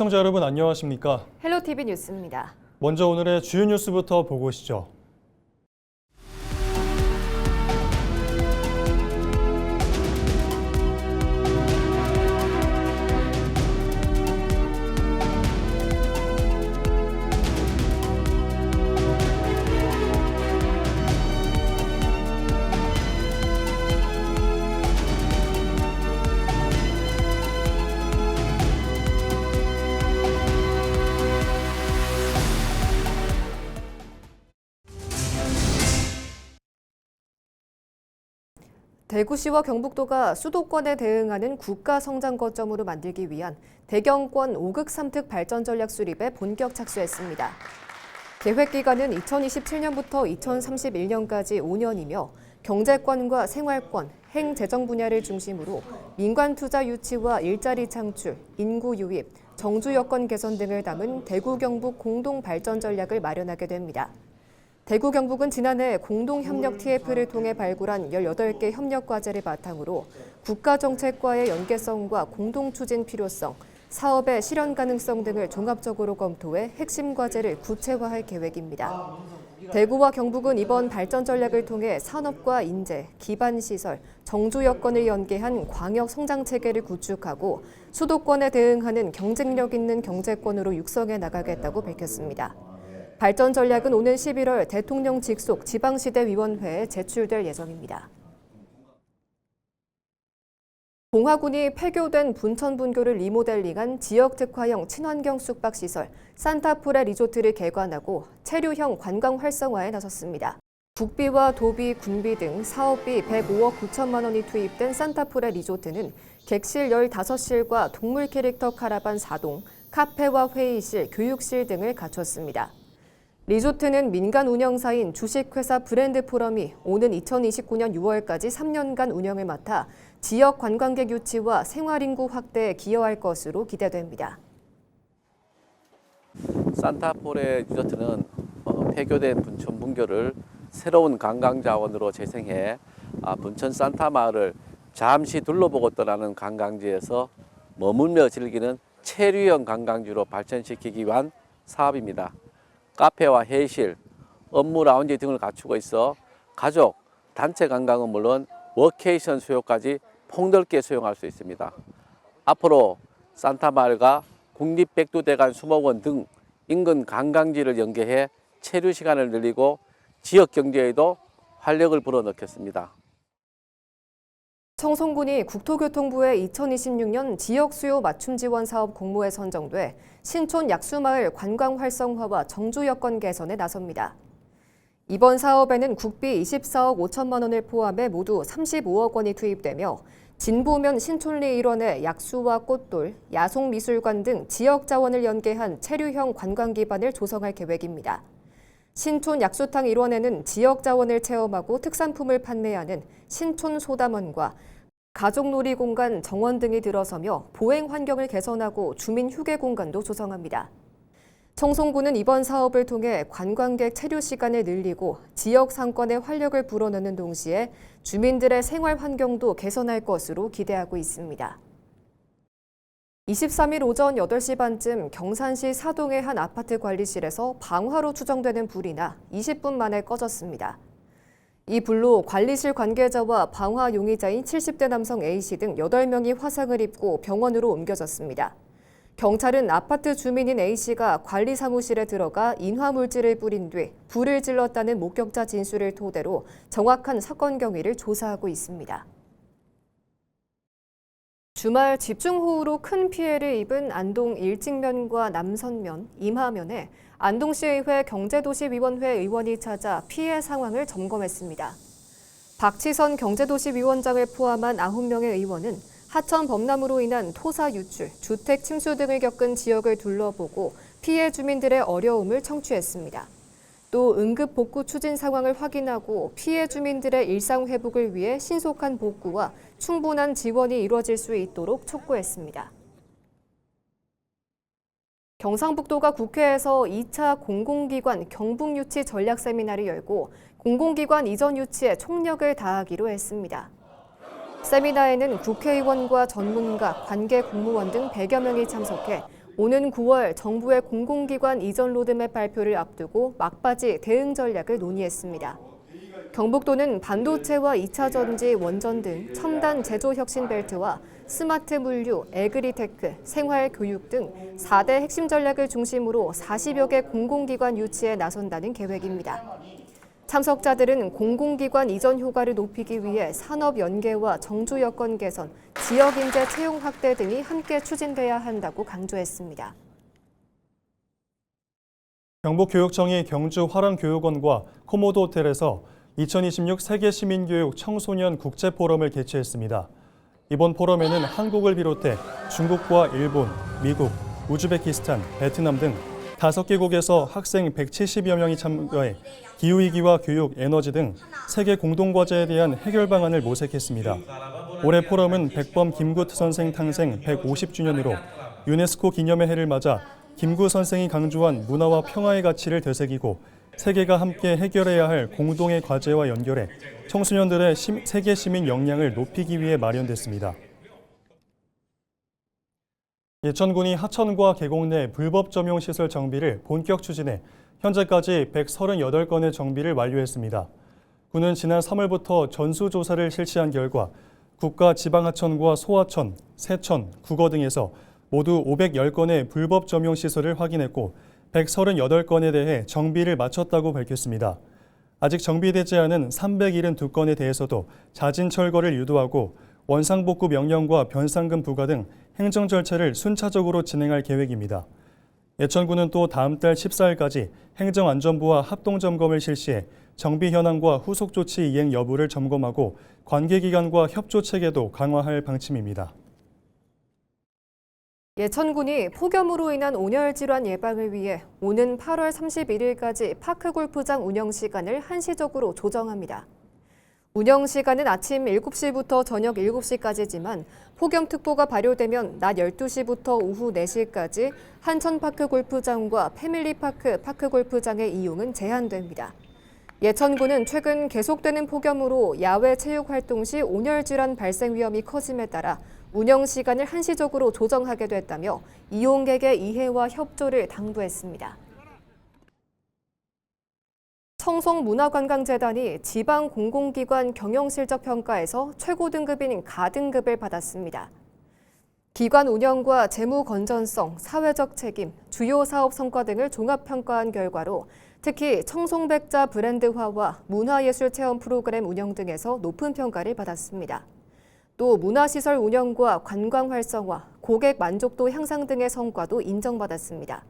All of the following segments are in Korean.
시청자 여러분 안녕하십니까? 헬로티비 뉴스입니다. 먼저 오늘의 주요 뉴스부터 보고 오시죠. 대구시와 경북도가 수도권에 대응하는 국가 성장 거점으로 만들기 위한 대경권 5극 3특 발전 전략 수립에 본격 착수했습니다. 계획 기간은 2027년부터 2031년까지 5년이며 경제권과 생활권, 행재정 분야를 중심으로 민관 투자 유치와 일자리 창출, 인구 유입, 정주 여건 개선 등을 담은 대구 경북 공동 발전 전략을 마련하게 됩니다. 대구 경북은 지난해 공동협력 TF를 통해 발굴한 18개 협력 과제를 바탕으로 국가정책과의 연계성과 공동추진 필요성, 사업의 실현 가능성 등을 종합적으로 검토해 핵심 과제를 구체화할 계획입니다. 대구와 경북은 이번 발전 전략을 통해 산업과 인재, 기반시설, 정주 여건을 연계한 광역 성장 체계를 구축하고 수도권에 대응하는 경쟁력 있는 경제권으로 육성해 나가겠다고 밝혔습니다. 발전 전략은 오는 11월 대통령 직속 지방시대위원회에 제출될 예정입니다. 봉화군이 폐교된 분천분교를 리모델링한 지역특화형 친환경 숙박시설 산타포레 리조트를 개관하고 체류형 관광 활성화에 나섰습니다. 국비와 도비, 군비 등 사업비 105억 9천만 원이 투입된 산타포레 리조트는 객실 15실과 동물 캐릭터 카라반 4동, 카페와 회의실, 교육실 등을 갖췄습니다. 리조트는 민간 운영사인 주식회사 브랜드포럼이 오는 2029년 6월까지 3년간 운영을 맡아 지역 관광객 유치와 생활인구 확대에 기여할 것으로 기대됩니다. 산타포레 리조트는 폐교된 분천 분교를 새로운 관광자원으로 재생해 분천 산타마을을 잠시 둘러보고 떠나는 관광지에서 머물며 즐기는 체류형 관광지로 발전시키기 위한 사업입니다. 카페와 회의실, 업무 라운지 등을 갖추고 있어 가족, 단체 관광은 물론 워케이션 수요까지 폭넓게 수용할 수 있습니다. 앞으로 산타마을과 국립백두대간 수목원 등 인근 관광지를 연계해 체류 시간을 늘리고 지역 경제에도 활력을 불어넣겠습니다. 청송군이 국토교통부의 2026년 지역 수요 맞춤 지원 사업 공모에 선정돼 신촌 약수마을 관광 활성화와 정주 여건 개선에 나섭니다. 이번 사업에는 국비 24억 5천만 원을 포함해 모두 35억 원이 투입되며 진보면 신촌리 일원의 약수와 꽃돌, 야송미술관 등 지역 자원을 연계한 체류형 관광 기반을 조성할 계획입니다. 신촌 약수탕 일원에는 지역 자원을 체험하고 특산품을 판매하는 신촌 소담원과 가족놀이 공간 정원 등이 들어서며 보행 환경을 개선하고 주민 휴게 공간도 조성합니다. 청송군은 이번 사업을 통해 관광객 체류 시간을 늘리고 지역 상권에 활력을 불어넣는 동시에 주민들의 생활 환경도 개선할 것으로 기대하고 있습니다. 23일 오전 8시 반쯤 경산시 사동의 한 아파트 관리실에서 방화로 추정되는 불이 나 20분 만에 꺼졌습니다. 이 불로 관리실 관계자와 방화 용의자인 70대 남성 A씨 등 8명이 화상을 입고 병원으로 옮겨졌습니다. 경찰은 아파트 주민인 A씨가 관리 사무실에 들어가 인화물질을 뿌린 뒤 불을 질렀다는 목격자 진술을 토대로 정확한 사건 경위를 조사하고 있습니다. 주말 집중호우로 큰 피해를 입은 안동 일직면과 남선면, 임하면에 안동시의회 경제도시위원회 의원이 찾아 피해 상황을 점검했습니다. 박치선 경제도시위원장을 포함한 9명의 의원은 하천 범람으로 인한 토사 유출, 주택 침수 등을 겪은 지역을 둘러보고 피해 주민들의 어려움을 청취했습니다. 또 응급 복구 추진 상황을 확인하고 피해 주민들의 일상 회복을 위해 신속한 복구와 충분한 지원이 이루어질 수 있도록 촉구했습니다. 경상북도가 국회에서 2차 공공기관 경북유치 전략 세미나를 열고 공공기관 이전 유치에 총력을 다하기로 했습니다. 세미나에는 국회의원과 전문가, 관계 공무원 등 100여 명이 참석해 오는 9월 정부의 공공기관 이전 로드맵 발표를 앞두고 막바지 대응 전략을 논의했습니다. 경북도는 반도체와 2차 전지, 원전 등 첨단 제조 혁신 벨트와 스마트 물류, 에그리테크, 생활교육 등 4대 핵심 전략을 중심으로 40여 개 공공기관 유치에 나선다는 계획입니다. 참석자들은 공공기관 이전 효과를 높이기 위해 산업 연계와 정주 여건 개선, 지역 인재 채용 확대 등이 함께 추진돼야 한다고 강조했습니다. 경북교육청이 경주 화랑교육원과 코모도 호텔에서 2026 세계 시민교육 청소년 국제포럼을 개최했습니다. 이번 포럼에는 한국을 비롯해 중국과 일본, 미국, 우즈베키스탄, 베트남 등 5개국에서 학생 170여 명이 참가해 기후위기와 교육, 에너지 등 세계 공동과제에 대한 해결 방안을 모색했습니다. 올해 포럼은 백범 김구 선생 탄생 150주년으로 유네스코 기념의 해를 맞아 김구 선생이 강조한 문화와 평화의 가치를 되새기고 세계가 함께 해결해야 할 공동의 과제와 연결해 청소년들의 세계 시민 역량을 높이기 위해 마련됐습니다. 예천군이 하천과 계곡 내 불법 점용 시설 정비를 본격 추진해 현재까지 138건의 정비를 완료했습니다. 군은 지난 3월부터 전수조사를 실시한 결과 국가 지방하천과 소하천, 세천, 국어 등에서 모두 510건의 불법 점용 시설을 확인했고 138건에 대해 정비를 마쳤다고 밝혔습니다. 아직 정비되지 않은 372건에 대해서도 자진 철거를 유도하고 원상복구 명령과 변상금 부과 등 행정 절차를 순차적으로 진행할 계획입니다. 예천군은 또 다음 달 14일까지 행정안전부와 합동점검을 실시해 정비 현황과 후속 조치 이행 여부를 점검하고 관계기관과 협조 체계도 강화할 방침입니다. 예천군이 폭염으로 인한 온열 질환 예방을 위해 오는 8월 31일까지 파크 골프장 운영 시간을 한시적으로 조정합니다. 운영 시간은 아침 7시부터 저녁 7시까지지만 폭염특보가 발효되면 낮 12시부터 오후 4시까지 한천파크 골프장과 패밀리파크 파크 골프장의 이용은 제한됩니다. 예천군은 최근 계속되는 폭염으로 야외 체육 활동 시 온열 질환 발생 위험이 커짐에 따라 운영 시간을 한시적으로 조정하게 됐다며 이용객의 이해와 협조를 당부했습니다. 청송문화관광재단이 지방공공기관 경영실적평가에서 최고 등급인 가등급을 받았습니다. 기관 운영과 재무 건전성, 사회적 책임, 주요 사업 성과 등을 종합평가한 결과로 특히 청송백자 브랜드화와 문화예술 체험 프로그램 운영 등에서 높은 평가를 받았습니다. 또 문화시설 운영과 관광 활성화, 고객 만족도 향상 등의 성과도 인정받았습니다.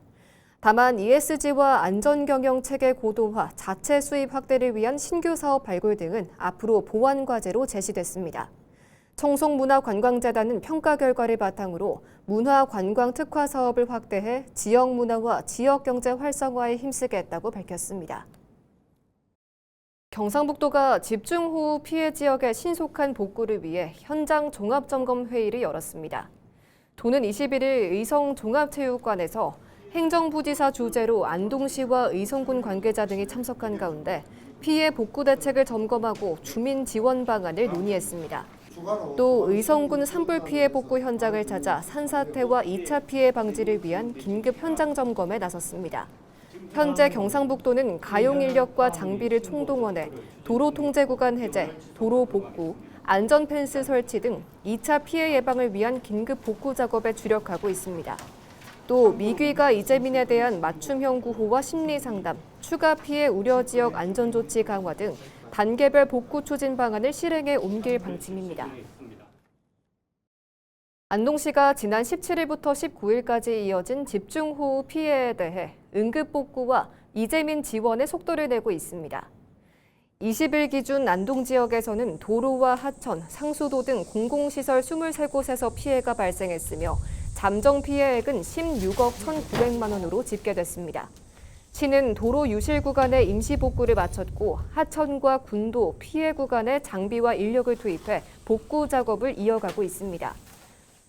다만 ESG와 안전경영 체계 고도화, 자체 수입 확대를 위한 신규 사업 발굴 등은 앞으로 보완 과제로 제시됐습니다. 청송문화관광재단은 평가 결과를 바탕으로 문화관광 특화 사업을 확대해 지역 문화와 지역 경제 활성화에 힘쓰겠다고 밝혔습니다. 경상북도가 집중호우 피해 지역의 신속한 복구를 위해 현장 종합점검회의를 열었습니다. 도는 21일 의성종합체육관에서 행정부지사 주재로 안동시와 의성군 관계자 등이 참석한 가운데 피해 복구 대책을 점검하고 주민 지원 방안을 논의했습니다. 또 의성군 산불 피해 복구 현장을 찾아 산사태와 2차 피해 방지를 위한 긴급 현장 점검에 나섰습니다. 현재 경상북도는 가용 인력과 장비를 총동원해 도로 통제 구간 해제, 도로 복구, 안전 펜스 설치 등 2차 피해 예방을 위한 긴급 복구 작업에 주력하고 있습니다. 또 미귀가 이재민에 대한 맞춤형 구호와 심리 상담, 추가 피해 우려 지역 안전 조치 강화 등 단계별 복구 추진 방안을 실행에 옮길 방침입니다. 안동시가 지난 17일부터 19일까지 이어진 집중호우 피해에 대해 응급복구와 이재민 지원에 속도를 내고 있습니다. 20일 기준 안동 지역에서는 도로와 하천, 상수도 등 공공시설 23곳에서 피해가 발생했으며 잠정 피해액은 16억 1,900만 원으로 집계됐습니다. 시는 도로 유실 구간에 임시 복구를 마쳤고 하천과 군도, 피해 구간에 장비와 인력을 투입해 복구 작업을 이어가고 있습니다.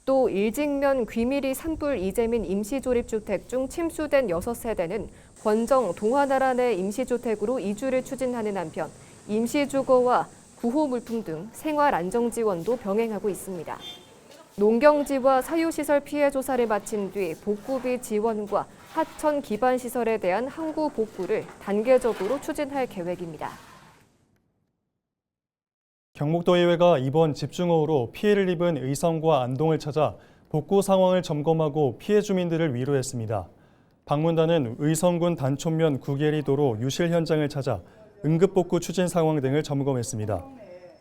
또 일직면 귀미리 산불 이재민 임시조립주택 중 침수된 6세대는 권정 동화나라 내 임시주택으로 이주를 추진하는 한편 임시주거와 구호 물품 등 생활 안정 지원도 병행하고 있습니다. 농경지와 사유시설 피해 조사를 마친 뒤 복구비 지원과 하천 기반시설에 대한 항구 복구를 단계적으로 추진할 계획입니다. 경북도의회가 이번 집중호우로 피해를 입은 의성과 안동을 찾아 복구 상황을 점검하고 피해 주민들을 위로했습니다. 방문단은 의성군 단촌면 구계리도로 유실 현장을 찾아 응급복구 추진 상황 등을 점검했습니다.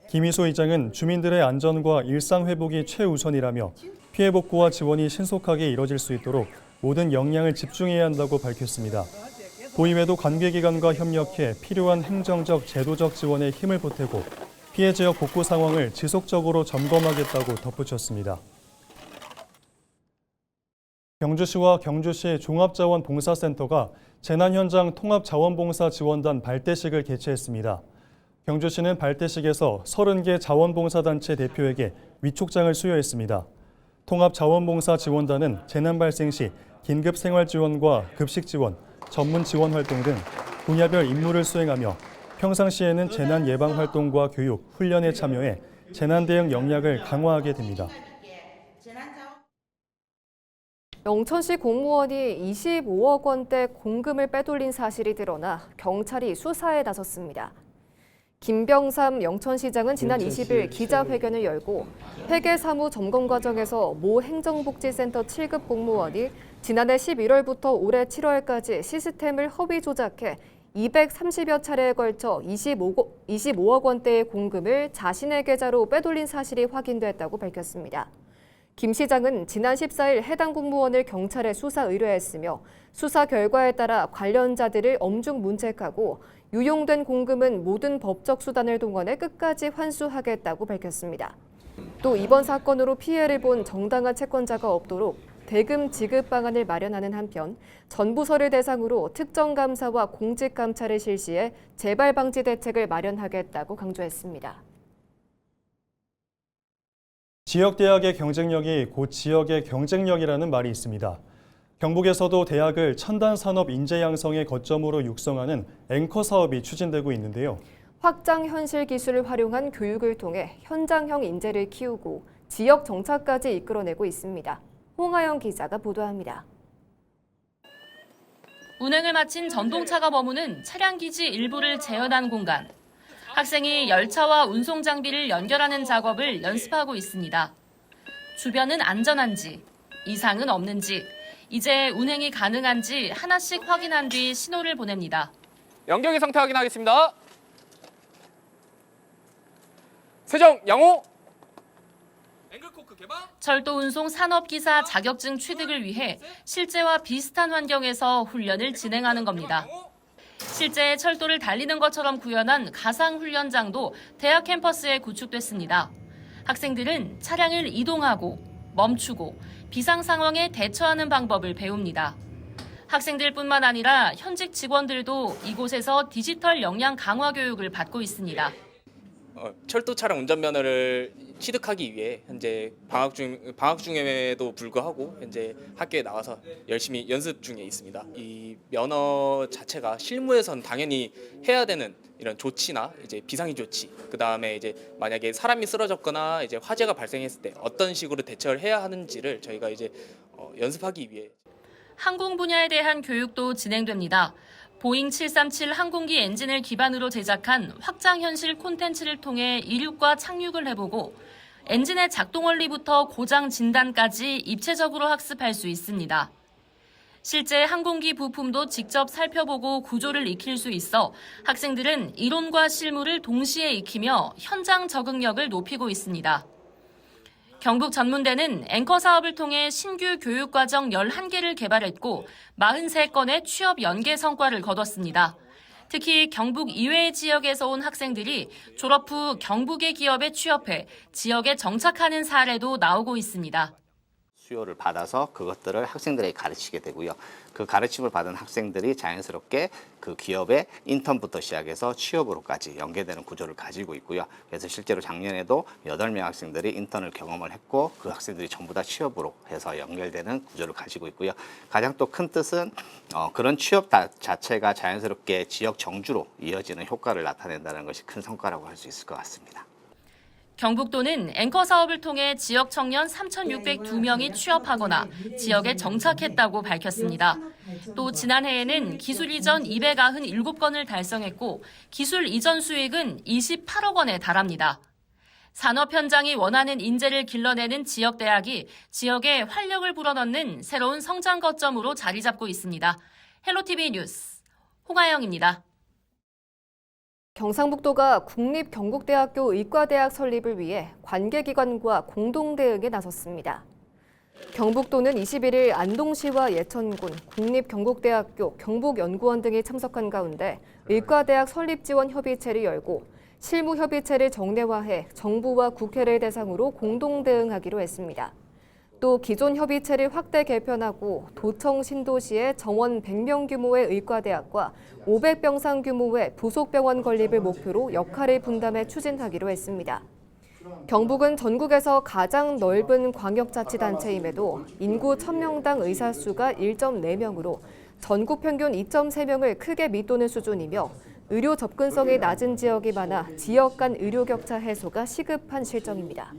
김희수 의장은 주민들의 안전과 일상 회복이 최우선이라며 피해 복구와 지원이 신속하게 이뤄질 수 있도록 모든 역량을 집중해야 한다고 밝혔습니다. 도의회도 관계기관과 협력해 필요한 행정적, 제도적 지원에 힘을 보태고 피해 지역 복구 상황을 지속적으로 점검하겠다고 덧붙였습니다. 경주시와 경주시 종합자원봉사센터가 재난 현장 통합자원봉사 지원단 발대식을 개최했습니다. 경주시는 발대식에서 30개 자원봉사단체 대표에게 위촉장을 수여했습니다. 통합자원봉사 지원단은 재난 발생 시 긴급 생활 지원과 급식 지원, 전문 지원 활동 등 분야별 임무를 수행하며 평상시에는 재난 예방 활동과 교육, 훈련에 참여해 재난 대응 역량을 강화하게 됩니다. 영천시 공무원이 25억 원대 공금을 빼돌린 사실이 드러나 경찰이 수사에 나섰습니다. 김병삼 영천시장은 지난 20일 기자회견을 열고 회계사무 점검 과정에서 모 행정복지센터 7급 공무원이 지난해 11월부터 올해 7월까지 시스템을 허위 조작해 230여 차례에 걸쳐 25억 원대의 공금을 자신의 계좌로 빼돌린 사실이 확인됐다고 밝혔습니다. 김 시장은 지난 14일 해당 공무원을 경찰에 수사 의뢰했으며 수사 결과에 따라 관련자들을 엄중 문책하고 유용된 공금은 모든 법적 수단을 동원해 끝까지 환수하겠다고 밝혔습니다. 또 이번 사건으로 피해를 본 정당한 채권자가 없도록 대금 지급 방안을 마련하는 한편 전 부서를 대상으로 특정 감사와 공직 감찰을 실시해 재발 방지 대책을 마련하겠다고 강조했습니다. 지역 대학의 경쟁력이 곧 지역의 경쟁력이라는 말이 있습니다. 경북에서도 대학을 첨단 산업 인재 양성의 거점으로 육성하는 앵커 사업이 추진되고 있는데요. 확장 현실 기술을 활용한 교육을 통해 현장형 인재를 키우고 지역 정착까지 이끌어내고 있습니다. 홍하영 기자가 보도합니다. 운행을 마친 전동차가 머무는 차량기지 일부를 재현한 공간. 학생이 열차와 운송 장비를 연결하는 작업을 연습하고 있습니다. 주변은 안전한지, 이상은 없는지, 이제 운행이 가능한지 하나씩 확인한 뒤 신호를 보냅니다. 연경이 상태 확인하겠습니다. 세정, 양호. 앵글코크 개방. 철도 운송 산업기사 자격증 취득을 위해 실제와 비슷한 환경에서 훈련을 진행하는 겁니다. 실제 철도를 달리는 것처럼 구현한 가상 훈련장도 대학 캠퍼스에 구축됐습니다. 학생들은 차량을 이동하고 멈추고 비상 상황에 대처하는 방법을 배웁니다. 학생들뿐만 아니라 현직 직원들도 이곳에서 디지털 역량 강화 교육을 받고 있습니다. 철도 차량 운전면허를 취득하기 위해 현재 방학 중임에도 불구하고 현재 학교에 나와서 열심히 연습 중에 있습니다. 이 면허 자체가 실무에선 당연히 해야 되는 이런 조치나 이제 비상위 조치, 그 다음에 이제 만약에 사람이 쓰러졌거나 이제 화재가 발생했을 때 어떤 식으로 대처를 해야 하는지를 저희가 이제 연습하기 위해. 항공 분야에 대한 교육도 진행됩니다. 보잉 737 항공기 엔진을 기반으로 제작한 확장현실 콘텐츠를 통해 이륙과 착륙을 해보고 엔진의 작동 원리부터 고장 진단까지 입체적으로 학습할 수 있습니다. 실제 항공기 부품도 직접 살펴보고 구조를 익힐 수 있어 학생들은 이론과 실무를 동시에 익히며 현장 적응력을 높이고 있습니다. 경북전문대는 앵커 사업을 통해 신규 교육과정 11개를 개발했고 43건의 취업 연계 성과를 거뒀습니다. 특히 경북 이외의 지역에서 온 학생들이 졸업 후 경북의 기업에 취업해 지역에 정착하는 사례도 나오고 있습니다. 수요를 받아서 그것들을 학생들에게 가르치게 되고요. 그 가르침을 받은 학생들이 자연스럽게 그 기업의 인턴부터 시작해서 취업으로까지 연계되는 구조를 가지고 있고요. 그래서 실제로 작년에도 8명 학생들이 인턴을 경험을 했고 그 학생들이 전부 다 취업으로 해서 연결되는 구조를 가지고 있고요. 가장 또 큰 뜻은 그런 취업 자체가 자연스럽게 지역 정주로 이어지는 효과를 나타낸다는 것이 큰 성과라고 할 수 있을 것 같습니다. 경북도는 앵커 사업을 통해 지역 청년 3,602명이 취업하거나 지역에 정착했다고 밝혔습니다. 또 지난해에는 기술 이전 297건을 달성했고 기술 이전 수익은 28억 원에 달합니다. 산업 현장이 원하는 인재를 길러내는 지역 대학이 지역에 활력을 불어넣는 새로운 성장 거점으로 자리 잡고 있습니다. 헬로티비 뉴스 홍아영입니다. 경상북도가 국립경북대학교 의과대학 설립을 위해 관계기관과 공동대응에 나섰습니다. 경북도는 21일 안동시와 예천군, 국립경북대학교, 경북연구원 등이 참석한 가운데 의과대학 설립 지원 협의체를 열고 실무 협의체를 정례화해 정부와 국회를 대상으로 공동대응하기로 했습니다. 또 기존 협의체를 확대 개편하고 도청 신도시에 정원 100명 규모의 의과대학과 500병상 규모의 부속병원 건립을 목표로 역할을 분담해 추진하기로 했습니다. 경북은 전국에서 가장 넓은 광역자치단체임에도 인구 1000명당 의사 수가 1.4명으로 전국 평균 2.3명을 크게 밑도는 수준이며 의료 접근성이 낮은 지역이 많아 지역 간 의료 격차 해소가 시급한 실정입니다.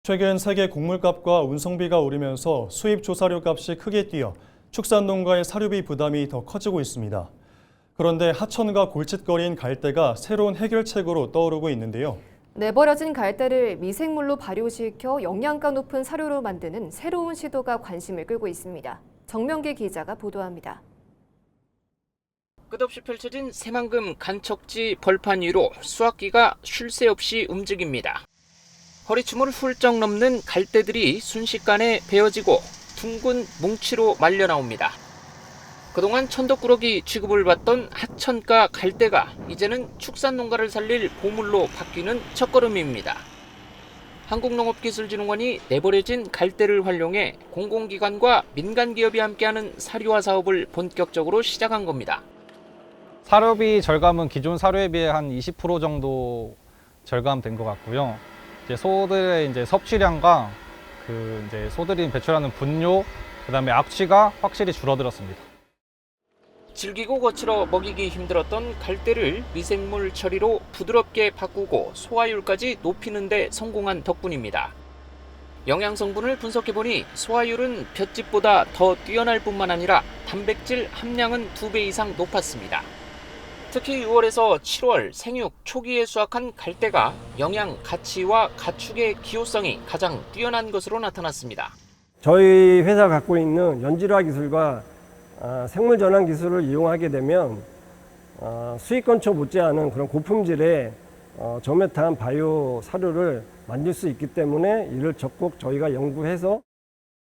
최근 세계 곡물값과 운송비가 오르면서 수입 조사료 값이 크게 뛰어 축산농가의 사료비 부담이 더 커지고 있습니다. 그런데 하천과 골칫거리인 갈대가 새로운 해결책으로 떠오르고 있는데요. 내버려진 갈대를 미생물로 발효시켜 영양가 높은 사료로 만드는 새로운 시도가 관심을 끌고 있습니다. 정명기 기자가 보도합니다. 끝없이 펼쳐진 새만금 간척지 벌판 위로 수확기가 쉴 새 없이 움직입니다. 허리춤을 훌쩍 넘는 갈대들이 순식간에 베어지고 둥근 뭉치로 말려 나옵니다. 그동안 천덕꾸러기 취급을 받던 하천가 갈대가 이제는 축산농가를 살릴 보물로 바뀌는 첫걸음입니다. 한국농업기술진흥원이 내버려진 갈대를 활용해 공공기관과 민간기업이 함께하는 사료화 사업을 본격적으로 시작한 겁니다. 사료비 절감은 기존 사료에 비해 한 20% 정도 절감된 것 같고요. 이제 소들의 이제 섭취량과 이제 소들이 배출하는 분뇨, 그다음에 악취가 확실히 줄어들었습니다. 질기고 거칠어 먹이기 힘들었던 갈대를 미생물 처리로 부드럽게 바꾸고 소화율까지 높이는 데 성공한 덕분입니다. 영양 성분을 분석해보니 소화율은 볏짚보다 더 뛰어날 뿐만 아니라 단백질 함량은 2배 이상 높았습니다. 특히 6월에서 7월 생육 초기에 수확한 갈대가 영양 가치와 가축의 기호성이 가장 뛰어난 것으로 나타났습니다. 저희 회사가 갖고 있는 연질화 기술과 생물 전환 기술을 이용하게 되면 수익건초 못지않은 그런 고품질의 저메탄 바이오 사료를 만들 수 있기 때문에 이를 적극 저희가 연구해서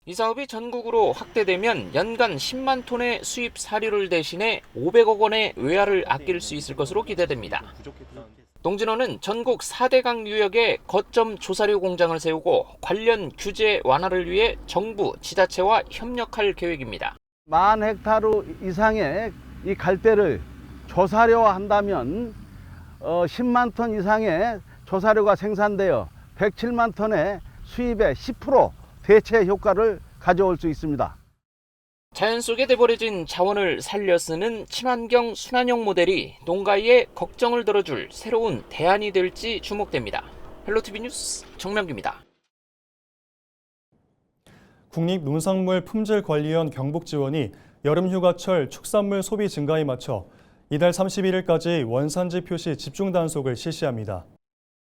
이 사업이 전국으로 확대되면 연간 10만 톤의 수입 사료를 대신해 500억 원의 외화를 아낄 수 있을 것으로 기대됩니다. 농진원은 전국 4대강 유역에 거점 조사료 공장을 세우고 관련 규제 완화를 위해 정부, 지자체와 협력할 계획입니다. 10,000헥타르 이상의 이 갈대를 조사료화한다면 10만 톤 이상의 조사료가 생산되어 107만 톤의 수입의 10% 대체 효과를 가져올 수 있습니다. 자연 속에 내버려진 자원을 살려 쓰는 친환경 순환형 모델이 농가의 걱정을 덜어줄 새로운 대안이 될지 주목됩니다. 헬로티비 뉴스 정명기입니다. 국립농산물품질관리원 경북지원이 여름휴가철 축산물 소비 증가에 맞춰 이달 31일까지 원산지 표시 집중 단속을 실시합니다.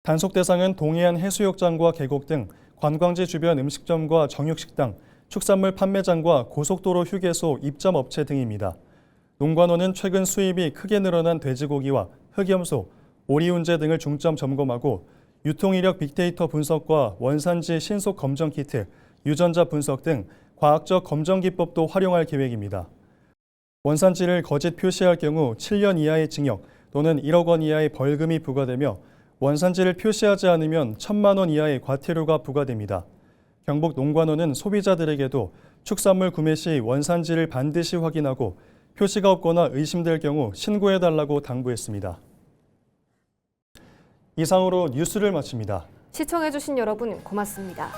단속 대상은 동해안 해수욕장과 계곡 등 관광지 주변 음식점과 정육식당, 축산물 판매장과 고속도로 휴게소 입점업체 등입니다. 농관원은 최근 수입이 크게 늘어난 돼지고기와 흑염소, 오리운제 등을 중점 점검하고 유통이력 빅데이터 분석과 원산지 신속 검정 키트, 유전자 분석 등 과학적 검정 기법도 활용할 계획입니다. 원산지를 거짓 표시할 경우 7년 이하의 징역 또는 1억 원 이하의 벌금이 부과되며 원산지를 표시하지 않으면 1,000만 원 이하의 과태료가 부과됩니다. 경북 농관원은 소비자들에게도 축산물 구매 시 원산지를 반드시 확인하고 표시가 없거나 의심될 경우 신고해달라고 당부했습니다. 이상으로 뉴스를 마칩니다. 시청해주신 여러분 고맙습니다.